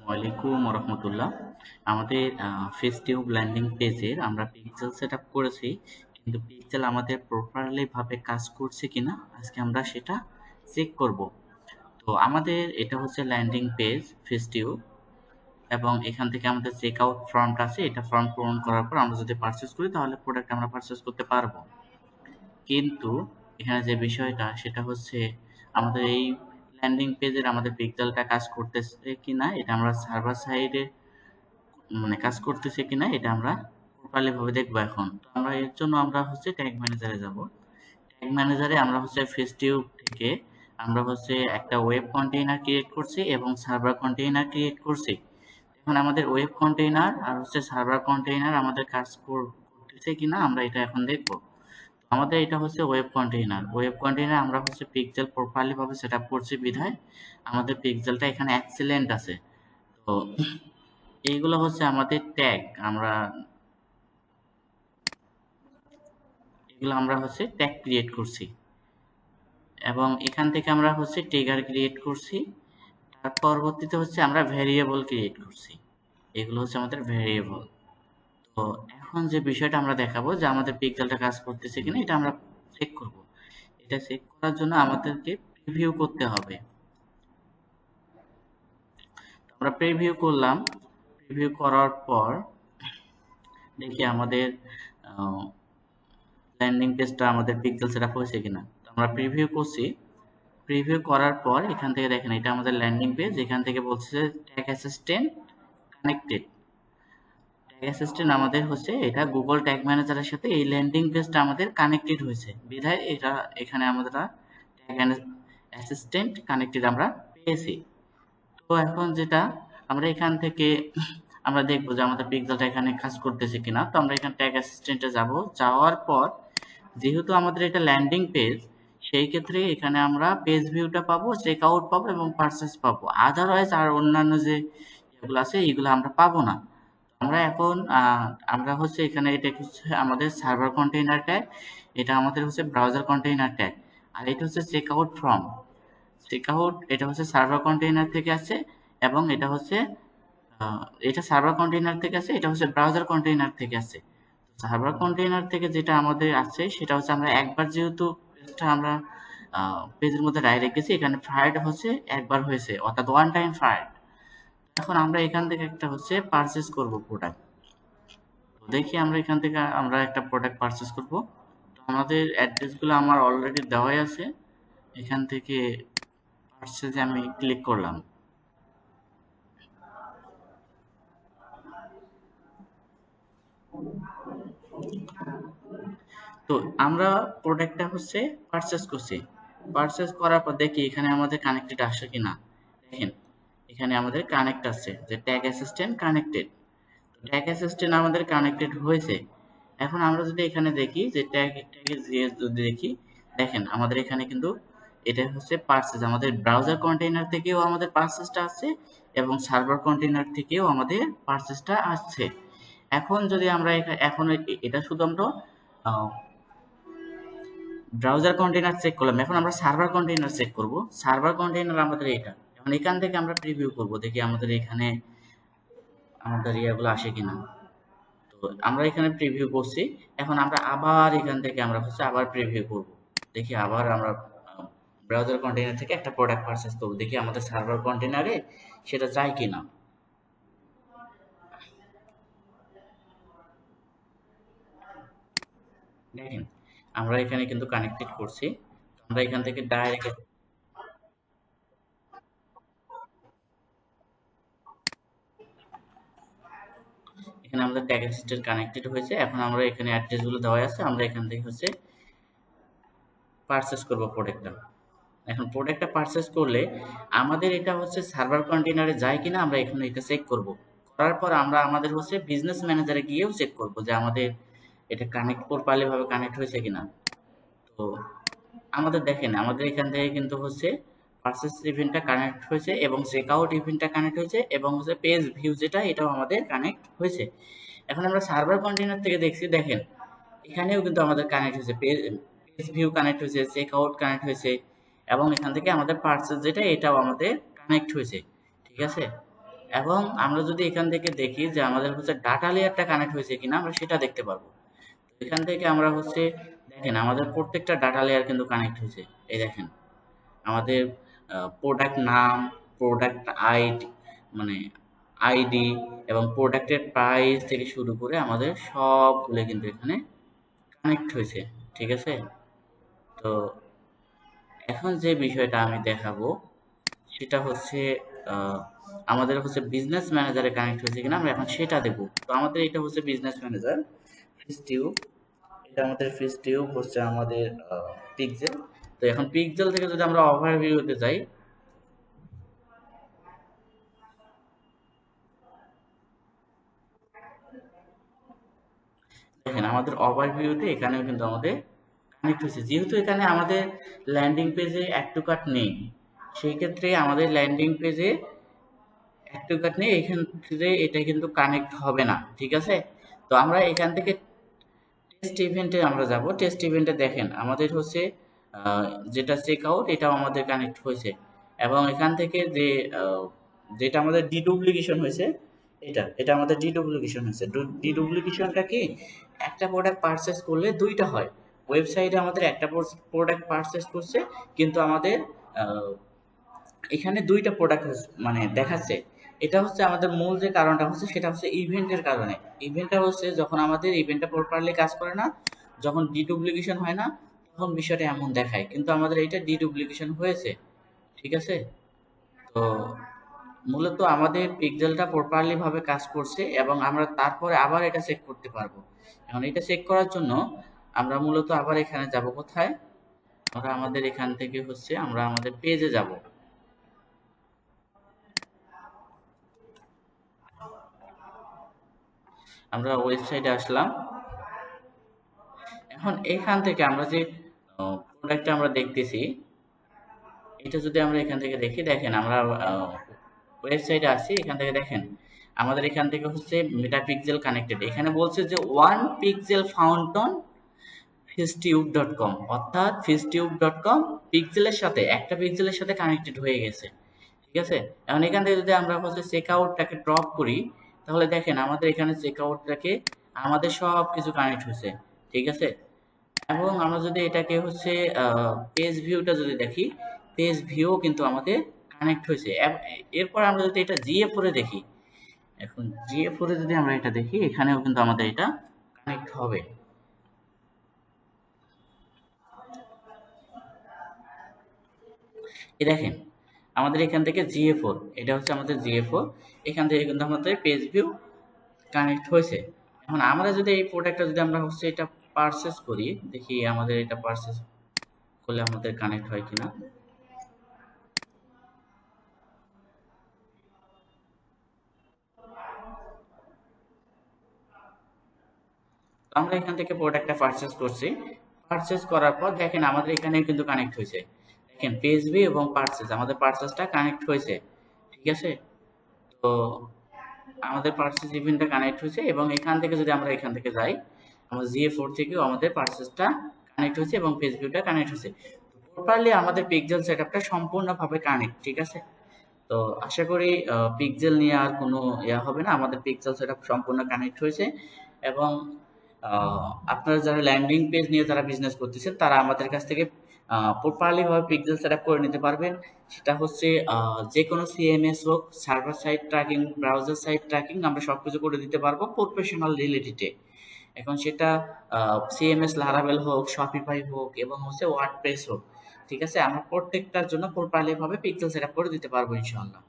ওয়ালাইকুম রহমতুল্লাহ। আমাদের ফেসটিউব ল্যান্ডিং পেজের আমরা পিক্সেল সেট আপ করেছি, কিন্তু পিক্সেল আমাদের প্রপারলি ভাবে কাজ করছে কিনা আজকে আমরা সেটা চেক করব। তো আমাদের এটা হচ্ছে ল্যান্ডিং পেজ ফেসটিউব, এবং এখান থেকে আমাদের চেক আউট ফর্মটা আছে। এটা ফর্ম পূরণ করার পর আমরা যদি পারচেস করি তাহলে প্রোডাক্ট আমরা পারচেস করতে পারবো। কিন্তু এখানে যে বিষয়টা সেটা হচ্ছে আমাদের এই ল্যান্ডিং পেজের আমাদের পিক্সেলটা কাজ করতেছে কিনা, এটা আমরা সার্ভার সাইডে কাজ করতেছে কিনা এটা আমরা প্রপারলি ভাবে দেখবো। এখন তো আমরা এর জন্য আমরা হচ্ছে ট্যাগ ম্যানেজারে যাব। ট্যাগ ম্যানেজারে আমরা হচ্ছে ফেসটিউব থেকে আমরা হচ্ছে একটা ওয়েব কন্টেইনার ক্রিয়েট করছি এবং সার্ভার কন্টেইনার ক্রিয়েট করছি। এখন আমাদের ওয়েব কন্টেইনার আর হচ্ছে সার্ভার কন্টেইনার আমাদের কাজ করতেছে কিনা আমরা এটা এখন দেখবো। আমাদের এটা হচ্ছে ওয়েব কন্টেইনার আমরা হচ্ছে পিক্সেল প্রপারলি ভাবে সেট আপ করছি বিধায় আমাদের পিক্সেলটা এখানে এক্সিলেন্ট আছে। তো এইগুলো হচ্ছে আমাদের ট্যাগ। এগুলো আমরা হচ্ছে ট্যাগ ক্রিয়েট করছি, এবং এখান থেকে আমরা হচ্ছে ট্রিগার ক্রিয়েট করছি। তার পরবর্তীতে হচ্ছে আমরা ভ্যারিয়েবল ক্রিয়েট করছি। এগুলো হচ্ছে আমাদের ভ্যারিয়েবল। তো এখন যে বিষয়টা আমরা দেখাবো যে আমাদের পিক্সেলটা কাজ করতেছে কিনা এটা আমরা চেক করব। এটা চেক করার জন্য আমাদেরকে প্রিভিউ করতে হবে। আমরা প্রিভিউ করলাম। প্রিভিউ করার পর দেখি আমাদের ল্যান্ডিং পেজটা আমাদের পিক্সেল সেটআপ হয়েছে কিনা। তো আমরা প্রিভিউ করছি। প্রিভিউ করার পর এখান থেকে দেখেন এটা আমাদের ল্যান্ডিং পেজ। এখান থেকে বলছে tag assistant connected. Tag assistant আমাদের হচ্ছে এটা গুগল ট্যাগ ম্যানেজারের সাথে এই ল্যান্ডিং পেজটা আমাদের কানেক্টেড হয়েছে বিধায় এটা এখানে আমরা ট্যাগ অ্যাসিস্ট্যান্ট কানেক্টেড আমরা পেয়েছি। তো এখন যেটা আমরা এখান থেকে আমরা দেখবো যে আমাদের পিক্সেলটা এখানে কাজ করতেছে কিনা। তো আমরা এখানে ট্যাগ অ্যাসিস্ট্যান্টে যাব। যাওয়ার পর যেহেতু আমাদের এটা ল্যান্ডিং পেজ, সেই ক্ষেত্রে এখানে আমরা পেজ ভিউটা পাবো, চেক আউট পাবো এবং পারচেস পাবো। আদারওয়াইজ আর অন্যান্য যে এগুলো আছে এইগুলো আমরা পাবো না। আমরা এখন আমরা হচ্ছে এখানে এটা হচ্ছে আমাদের সার্ভার কন্টেইনার ট্যাগ, এটা আমাদের হচ্ছে ব্রাউজার কন্টেইনার ট্যাগ, আর এটা হচ্ছে check out from. Check out এটা হচ্ছে সার্ভার কন্টেইনার থেকে আছে, এবং এটা হচ্ছে এটা সার্ভার কন্টেইনার থেকে আছে, এটা হচ্ছে ব্রাউজার কন্টেইনার থেকে আছে। সার্ভার কন্টেইনার থেকে যেটা আমাদের আছে সেটা হচ্ছে আমরা একবার যেহেতু পেজটা আমরা পেজের মধ্যে ডাইরেক্ট গেছি, এখানে ফায়ার্ড হচ্ছে একবার হয়েছে, অর্থাৎ ওয়ান টাইম ফায়ার্ড। এখন আমরা এখান থেকে একটা হচ্ছে পারচেস করব প্রোডাক্ট। তো দেখি আমরা এখান থেকে আমরা একটা প্রোডাক্ট পারচেস করব। তো আমাদের অ্যাড্রেসগুলো আমার অলরেডি দেওয়াই আছে। এখান থেকে পারচেজে আমি ক্লিক করলাম। তো আমরা প্রোডাক্টটা হচ্ছে পারচেস করছি। পারচেস করার পর দেখি এখানে আমাদের কানেক্টেড আসে কিনা। দেখেন এখানে আমাদের কানেক্ট আছে যে tag assistant connected. Tag assistant আমাদের কানেক্টেড হয়েছে। এখন আমরা যদি এখানে দেখি যে ট্যাগে যেয়ে যদি দেখি, দেখেন আমাদের এখানে কিন্তু এটা হচ্ছে পারচেজ। আমাদের ব্রাউজার কন্টেইনার থেকেও আমাদের পারচেজটা আসছে এবং সার্ভার কন্টেইনার থেকেও আমাদের পারচেজটা আসছে। এখন যদি আমরা এখন এটা শুধু আমরা ব্রাউজার কন্টেইনার চেক করলাম। এখন আমরা সার্ভার কন্টেইনার চেক করব। সার্ভার কন্টেইনার আমাদের এটা। এখন এখান থেকে আমরা প্রিভিউ করব, দেখি আমাদের এখানে আমাদের ইয়াগুলো আসে কিনা। তো আমরা এখানে প্রিভিউ করছি। এখন আমরা আবার এখান থেকে আমরা হচ্ছে আবার প্রিভিউ করব। দেখি আবার আমরা ব্রাউজার কন্টেইনার থেকে একটা প্রোডাক্ট পারচেজ করব, দেখি আমাদের সার্ভার কন্টেইনারে সেটা যায় কিনা। দেখেন আমরা এখানে কিন্তু কানেক্টেড করছি। আমরা এখান থেকে ডাইরেক্ট এখানে আমাদের ট্যাগ অ্যাসিস্ট্যান্ট কানেক্টেড হয়েছে। এখন আমরা এখানে অ্যাড্রেসগুলো দেওয়া আছে, আমরা এখান থেকে হচ্ছে পারচেস করব প্রোডাক্টটা। এখন প্রোডাক্টটা পারচেস করলে আমাদের এটা হচ্ছে সার্ভার কন্টেইনারে যায় কিনা আমরা এখানে এটা চেক করব। করার পর আমরা আমাদের হচ্ছে বিজনেস ম্যানেজারে গিয়েও চেক করব যে আমাদের এটা কানেক্ট প্রপারলি ভাবে কানেক্ট হয়েছে কিনা। তো আমাদের দেখেন আমাদের এখান থেকে কিন্তু হচ্ছে পারচেস ইভেন্টটা কানেক্ট হয়েছে এবং চেকআউট ইভেন্টটা কানেক্ট হয়েছে এবং হচ্ছে পেজ ভিউ যেটা এটাও আমাদের কানেক্ট হয়েছে। এখন আমরা সার্ভার কন্টেইনার থেকে দেখছি, দেখেন এখানেও কিন্তু আমাদের কানেক্ট হয়েছে, পেজ ভিউ কানেক্ট হয়েছে, চেকআউট কানেক্ট হয়েছে, এবং এখান থেকে আমাদের পারচেজ যেটা এটাও আমাদের কানেক্ট হয়েছে। ঠিক আছে? এবং আমরা যদি এখান থেকে দেখি যে আমাদের হচ্ছে ডাটা লেয়ারটা কানেক্ট হয়েছে কিনা আমরা সেটা দেখতে পারবো। এখান থেকে আমরা হচ্ছে দেখেন আমাদের প্রত্যেকটা ডাটা লেয়ার কিন্তু কানেক্ট হয়েছে। এই দেখেন আমাদের প্রোডাক্ট নাম, প্রোডাক্ট আইডি মানে আইডি এবং প্রোডাক্টের প্রাইস থেকে শুরু করে আমাদের সবগুলো কিন্তু এখানে কানেক্ট হয়েছে। ঠিক আছে? তো এখন যে বিষয়টা আমি দেখাবো সেটা হচ্ছে আমাদের হচ্ছে বিজনেস ম্যানেজারে কানেক্ট হয়েছে কিনা আমরা এখন সেটা দেখব। তো আমাদের এটা হচ্ছে বিজনেস ম্যানেজার ফিস্টিউব, এটা আমাদের ফিস্টিউব হচ্ছে আমাদের পিক্সেল। তো এখন পিক্সেল থেকে যদি আমরা ওভারভিউতে যাই, দেখেন আমাদের ওভারভিউতে এখানেও কিন্তু আমাদের কানেক্ট হয়েছে। যেহেতু এখানে আমাদের ল্যান্ডিং পেজে অ্যাড টু কার্ট নেই, সেই ক্ষেত্রে আমাদের ল্যান্ডিং পেজে অ্যাড টু কার্ট নেই, এখান থেকে এটা কিন্তু কানেক্ট হবে না। ঠিক আছে? তো আমরা এখান থেকে টেস্ট ইভেন্টে আমরা যাব। টেস্ট ইভেন্টে দেখেন আমাদের হচ্ছে যেটা চেক আউট এটাও আমাদের কানেক্ট হয়েছে এবং এখান থেকে যে যেটা আমাদের ডিডুপ্লিকেশন হয়েছে এটা আমাদের ডিডুপ্লিকেশন হয়েছে। ডিডুপ্লিকেশনটা কি, একটা প্রোডাক্ট পারচেস করলে দুইটা হয়। ওয়েবসাইটে আমাদের একটা প্রোডাক্ট পারচেস করছে কিন্তু আমাদের এখানে দুইটা প্রোডাক্ট মানে দেখাচ্ছে। এটা হচ্ছে আমাদের মূল যে কারণটা হচ্ছে সেটা হচ্ছে ইভেন্টের কারণে। ইভেন্টটা হচ্ছে যখন আমাদের ইভেন্টটা প্রপারলি কাজ করে না, যখন ডিডুপ্লিকেশন হয় না, তখন বিষয়টা এমন দেখায়। কিন্তু আমাদের এইটা ডিডুপ্লিকেশন হয়েছে। ঠিক আছে? তো মূলত আমাদের পিক্সেলটা প্রপারলি ভাবে কাজ করছে এবং আমরা তারপরে আবার এটা চেক করতে পারবো। এখন এটা চেক করার জন্য আমরা মূলত আবার এখানে যাব কোথায়? আমরা আমাদের এখান থেকে হচ্ছে আমরা আমাদের পেজে যাব। আমরা ওয়েবসাইটে আসলাম। এখন এখান থেকে আমরা যে প্রোডাক্টটা আমরা দেখতেছি এটা যদি আমরা এখান থেকে দেখি, দেখেন আমরা ওয়েবসাইটে আসছি। এখান থেকে দেখেন আমাদের এখান থেকে হচ্ছে মেটাপিক্সেল কানেক্টেড, এখানে বলছে যে 1 পিক্সেল ফাউন্ড অন ফেসটিউব.com, অর্থাৎ ফেসটিউব.com পিক্সেলের সাথে একটা পিক্সেলের সাথে কানেক্টেড হয়ে গেছে। ঠিক আছে? এখন এখান থেকে যদি আমরা হচ্ছে চেক আউটটাকে ড্রপ করি, তাহলে দেখেন আমাদের এখানে চেক আউটটাকে আমাদের সব কিছু কানেক্ট হয়েছে। ঠিক আছে? এবং আমরা যদি এটাকে হচ্ছে পেজ ভিউটা যদি দেখি, পেজ ভিউ কিন্তু আমাদের কানেক্ট হয়েছে। এরপর আমরা যদি এটা GA4 এ দেখি, এখন GA4 এ যদি আমরা এটা দেখি, এখানেও কিন্তু আমাদের এটা কানেক্ট হবে। এই দেখেন আমাদের এখান থেকে GA4, এটা হচ্ছে আমাদের GA4, এখান থেকে কিন্তু আমাদের পেজ ভিউ কানেক্ট হয়েছে। এখন আমরা যদি এই প্রোডাক্টটা যদি আমরা হচ্ছে এটা পারচেস করি, দেখি আমাদের এটা পারচেস করলে আমাদের কানেক্ট হয় কিনা। আমরা এখান থেকে প্রোডাক্টটা পারচেস করছি। পারচেস করার পর দেখেন আমাদের এখানে কিন্তু কানেক্ট হয়েছে। দেখেন পেজ ভিউ এবং পারচেস, আমাদের পারচেসটা কানেক্ট হয়েছে। ঠিক আছে? তো আমাদের পারচেস ইভেন্টটা কানেক্ট হয়েছে এবং এখান থেকে যদি আমরা এখান থেকে যাই, আমরা GA4 থেকেও আমাদের পারচেসটা কানেক্ট হয়েছে এবং পেজ ভিউটা কানেক্ট হয়েছে। প্রপারলি আমাদের পিক্সেল সেটআপটা সম্পূর্ণভাবে কানেক্ট। ঠিক আছে? তো আশা করি পিক্সেল নিয়ে আর কোনো ইয়া হবে না। আমাদের পিক্সেল সেটআপ সম্পূর্ণ কানেক্ট হয়েছে এবং আপনারা যারা ল্যান্ডিং পেজ নিয়ে যারা বিজনেস করতেছেন তারা আমাদের কাছ থেকে প্রপারলি ভাবে পিক্সেল সেটআপ করে নিতে পারবেন। সেটা হচ্ছে যে কোনো CMS হোক, server side tracking, browser side tracking আমরা সবকিছু করে দিতে পারবো প্রফেশনাল রিলেটেডে। এখন সেটা CMS লারাভেল হোক, শপিফাই হোক এবং হচ্ছে ওয়ার্ডপ্রেস হোক। ঠিক আছে? আমরা প্রত্যেকটার জন্য প্রপারলি ভাবে পিক্সেল সেটআপ করে দিতে পারবো ইনশাআল্লাহ।